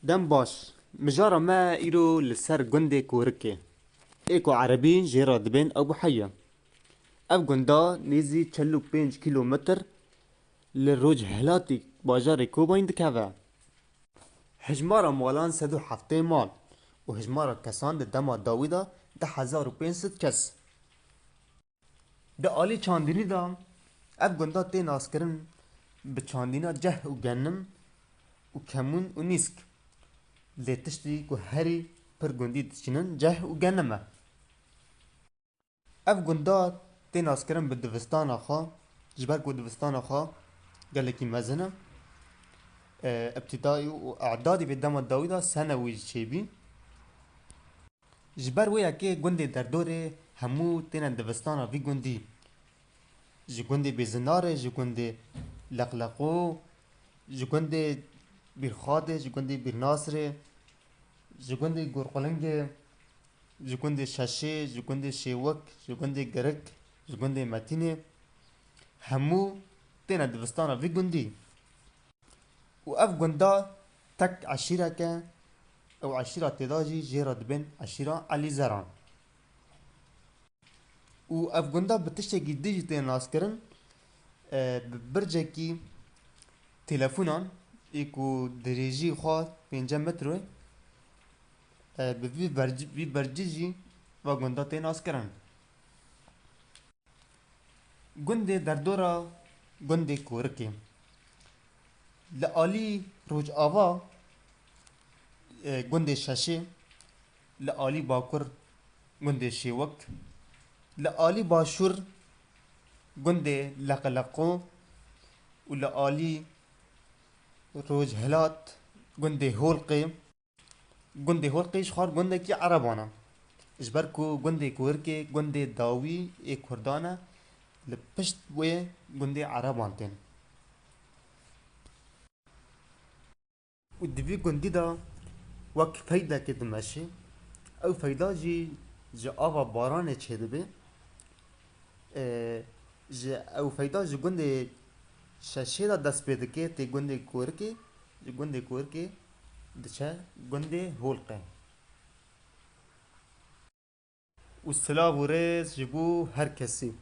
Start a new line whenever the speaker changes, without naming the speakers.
دم باش مجارة ما إيرو لسر جندي كوركي إيكو عربي جيرا دبين أبو حية أف جندا نيزي تشلو 5 كيلومتر للروج هلاتي باجاري كوباين دكافا هجمارة مالان سدو حفتي مال وهجمارة كسان دما داويدا 1500 كس ده آلي چانديني دا أف جندا تين آسكرن بچاندينا جه و جنم و كمون و نيسك لێ تشتی ku herî pir gundî diçînin ceh û genim e. Ev gunda tên naskirin bi divistana xwe ji ber ku divistana xwe gelekî mezin e. İbtidayî û eዕdadî vê dema dawî da sene wî ji çêbî. Ji ber wê yekê gundê derdorê hemû tênên divistana vî gundî ji gundê Bêzinarê, ji gundê Leqleqo, ji gundê Bîrxadê, ji gundê Bîrnasirê, ji gundê Gurqulingê, ji gundê Şeşê, ji gundê Şêwik, ji gundê Girik, ji gundê Metînê hemû têne divistana vî gundî. û ev gunda tek eşîrek e ew eşîra têda jî jêra dibin eşîra Elîzeran. û ev gunda bi tiştekî dî jî tên naskirin bi bircekî telefonan ê ku dirêjî xwe 5 metro bi vî bercî jî ve gunda tên naskirin. Gundê derdora gundê Korikê li alî Rojava gundê Şeşê, li alî Bakur gundê Şêwik, li alî Başûr gundê Leqleqo û li alî Rojhilat gundê Holqê. Gundê Holqê ji xwar gundekî Ereban e ji ber ku gundê Korikê gundê dawî ê Kurdan e li pişt wê gundê Ereban tên. û di vî gundî da wek feydekê dimeşe ew feyda jî ji ava baranê çêdibe ji ew feyda ji gundê Şeşê de dest pê dike tê gundê Korikê ji gundê Korikê diçe gundê Holqê. û silav û rêz ji bo her kesî.